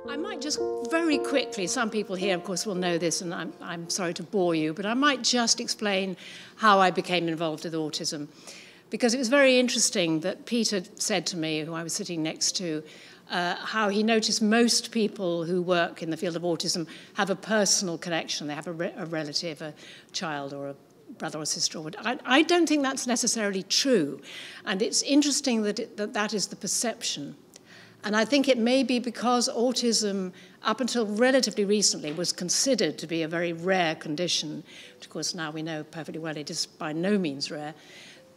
I might just very quickly, some people here, of course, will know this, and I'm sorry to bore you, but I might just explain how I became involved with autism. Because it was very interesting that Peter said to me, who I was sitting next to, how he noticed most people who work in the field of autism have a personal connection. They have a relative, a child, or a brother or sister. I don't think that's necessarily true. And it's interesting that that is the perception. And I think it may be because autism, up until relatively recently, was considered to be a very rare condition, which of course now we know perfectly well it is by no means rare,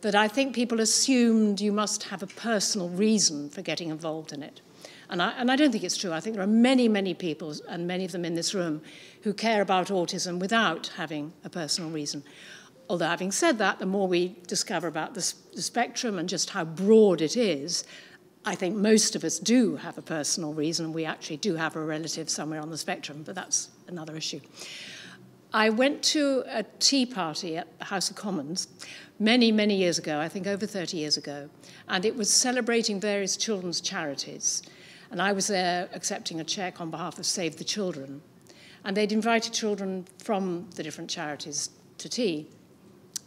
that I think people assumed you must have a personal reason for getting involved in it. And I don't think it's true. I think there are many, many people, and many of them in this room, who care about autism without having a personal reason. Although having said that, the more we discover about the spectrum and just how broad it is, I think most of us do have a personal reason. We actually do have a relative somewhere on the spectrum, but that's another issue. I went to a tea party at the House of Commons many, many years ago, I think over 30 years ago, and it was celebrating various children's charities. And I was there accepting a cheque on behalf of Save the Children. And they'd invited children from the different charities to tea.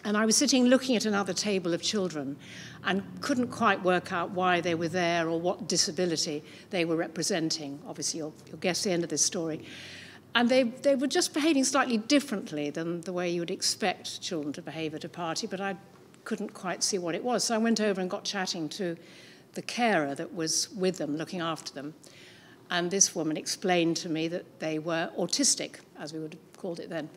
And I was sitting looking at another table of children and couldn't quite work out why they were there or what disability they were representing. Obviously, you'll guess the end of this story. And they were just behaving slightly differently than the way you would expect children to behave at a party, but I couldn't quite see what it was. So I went over and got chatting to the carer that was with them, looking after them. And this woman explained to me that they were autistic, as we would have called it then.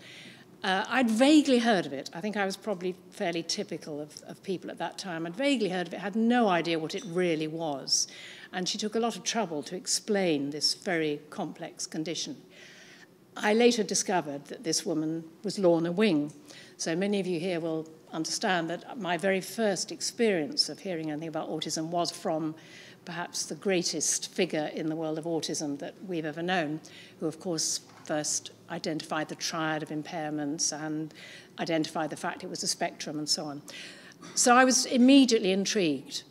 I'd vaguely heard of it. I think I was probably fairly typical of people at that time. I'd vaguely heard of it, had no idea what it really was. And she took a lot of trouble to explain this very complex condition. I later discovered that this woman was Lorna Wing. So many of you here will understand that my very first experience of hearing anything about autism was from perhaps the greatest figure in the world of autism that we've ever known, who, of course, first identified the triad of impairments and identified the fact it was a spectrum and so on. So I was immediately intrigued.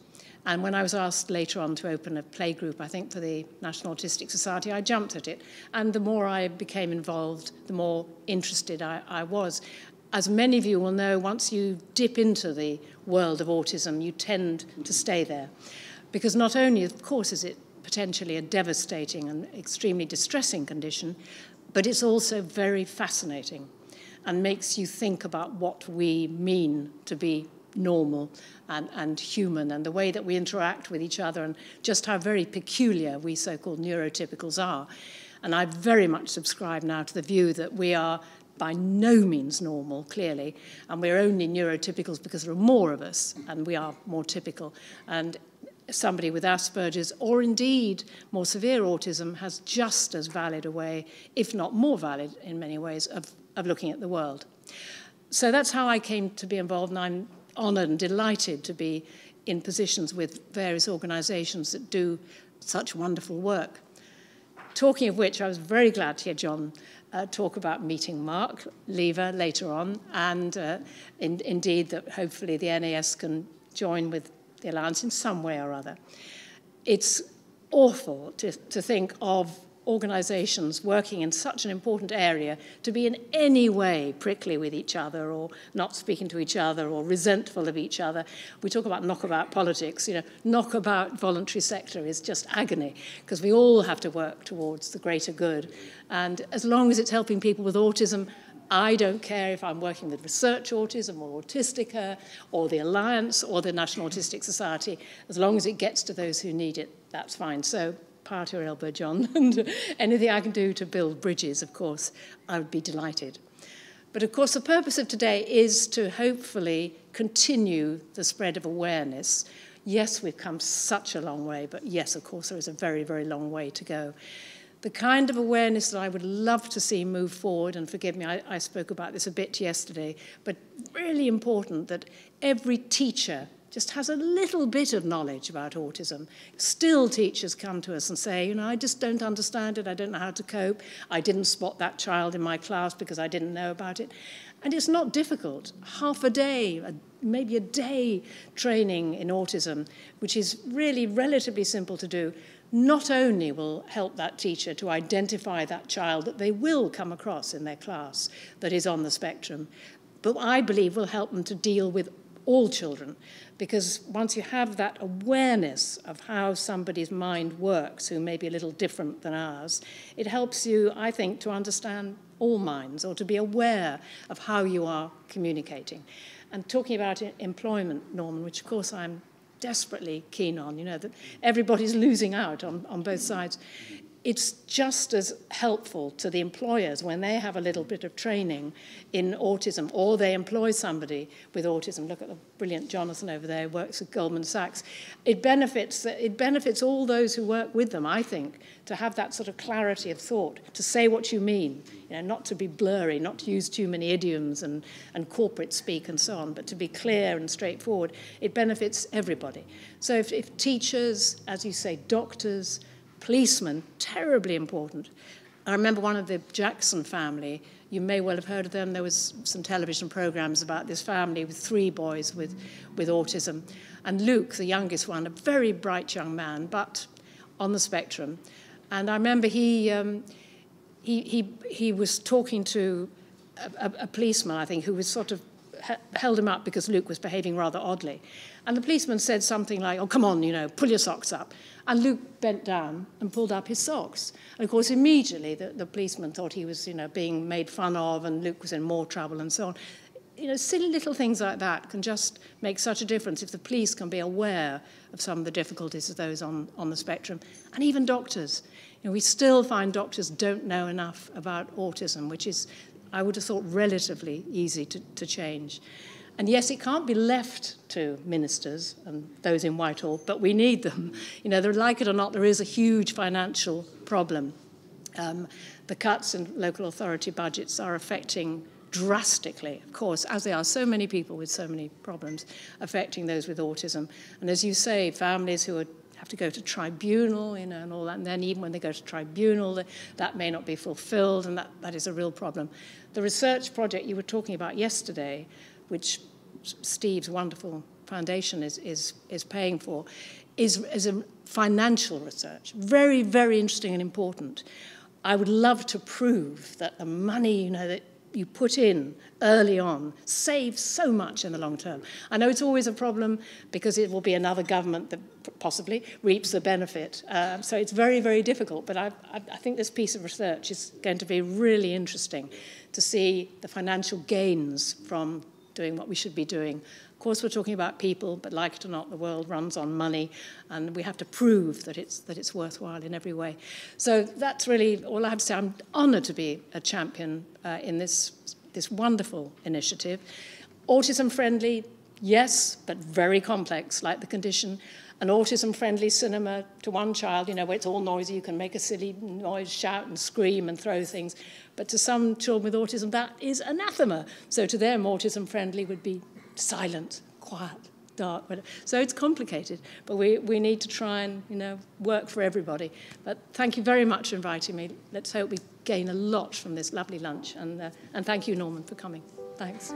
And when I was asked later on to open a playgroup, I think for the National Autistic Society, I jumped at it. And the more I became involved, the more interested I was. As many of you will know, once you dip into the world of autism, you tend to stay there. Because not only, of course, is it potentially a devastating and extremely distressing condition, but it's also very fascinating and makes you think about what we mean to be normal and human, and the way that we interact with each other, and just how very peculiar we so-called neurotypicals are. And I very much subscribe now to the view that we are by no means normal, clearly, and we're only neurotypicals because there are more of us, and we are more typical. And somebody with Asperger's, or indeed more severe autism, has just as valid a way, if not more valid in many ways, of looking at the world. So that's how I came to be involved, and I'm honoured and delighted to be in positions with various organisations that do such wonderful work. Talking of which, I was very glad to hear John talk about meeting Mark Lever later on, and indeed that hopefully the NAS can join with the Alliance in some way or other. It's awful to think of organisations working in such an important area to be in any way prickly with each other, or not speaking to each other, or resentful of each other. We talk about knockabout politics. You know, knockabout voluntary sector is just agony, because we all have to work towards the greater good. And as long as it's helping people with autism, I don't care if I'm working with Research Autism or Autistica or the Alliance or the National Autistic Society. As long as it gets to those who need it, that's fine. So part your elbow, John, and anything I can do to build bridges, of course, I would be delighted. But of course, the purpose of today is to hopefully continue the spread of awareness. Yes, we've come such a long way, but yes, of course, there is a very, very long way to go. The kind of awareness that I would love to see move forward, and forgive me, I spoke about this a bit yesterday, but really important that every teacher just has a little bit of knowledge about autism. Still teachers come to us and say, you know, I just don't understand it, I don't know how to cope, I didn't spot that child in my class because I didn't know about it. And it's not difficult. Half a day, maybe a day training in autism, which is really relatively simple to do, not only will help that teacher to identify that child that they will come across in their class that is on the spectrum, but I believe will help them to deal with all children, because once you have that awareness of how somebody's mind works, who may be a little different than ours, it helps you, I think, to understand all minds, or to be aware of how you are communicating. And talking about employment, Norman, which of course I'm desperately keen on, you know, that everybody's losing out on both sides. It's just as helpful to the employers when they have a little bit of training in autism, or they employ somebody with autism. Look at the brilliant Jonathan over there who works at Goldman Sachs. It benefits all those who work with them, I think, to have that sort of clarity of thought, to say what you mean, you know, not to be blurry, not to use too many idioms and corporate speak and so on, but to be clear and straightforward. It benefits everybody. So if teachers, as you say, doctors, policemen, terribly important. I remember one of the Jackson family, you may well have heard of them. There was some television programs about this family with 3 boys with autism. And Luke, the youngest one, a very bright young man, but on the spectrum. And I remember he was talking to a policeman, I think, who was sort of held him up because Luke was behaving rather oddly. And the policeman said something like, "Oh, come on, you know, pull your socks up." And Luke bent down and pulled up his socks. And of course, immediately the policeman thought he was, you know, being made fun of, and Luke was in more trouble and so on. You know, silly little things like that can just make such a difference if the police can be aware of some of the difficulties of those on the spectrum. And even doctors. You know, we still find doctors don't know enough about autism, which is, I would have thought, relatively easy to change. And yes, it can't be left to ministers and those in Whitehall, but we need them. You know, like it or not, there is a huge financial problem. The cuts in local authority budgets are affecting drastically, of course, as they are so many people with so many problems, affecting those with autism. And as you say, families who have to go to tribunal, you know, and all that, and then even when they go to tribunal, that may not be fulfilled, and that is a real problem. The research project you were talking about yesterday, which Steve's wonderful foundation is paying for, is a financial research. Very, very interesting and important. I would love to prove that the money, you know, that you put in early on saves so much in the long term. I know it's always a problem because it will be another government that possibly reaps the benefit. So it's very, very difficult. But I think this piece of research is going to be really interesting to see the financial gains from doing what we should be doing. Of course, we're talking about people, but like it or not, the world runs on money, and we have to prove that it's worthwhile in every way. So that's really all I have to say. I'm honoured to be a champion in this wonderful initiative. Autism-friendly, yes, but very complex, like the condition. An autism-friendly cinema to one child, you know, where it's all noisy, you can make a silly noise, shout and scream and throw things. But to some children with autism, that is anathema. So to them, autism-friendly would be silent, quiet, dark. So it's complicated, but we need to try and, you know, work for everybody. But thank you very much for inviting me. Let's hope we gain a lot from this lovely lunch. And thank you, Norman, for coming. Thanks.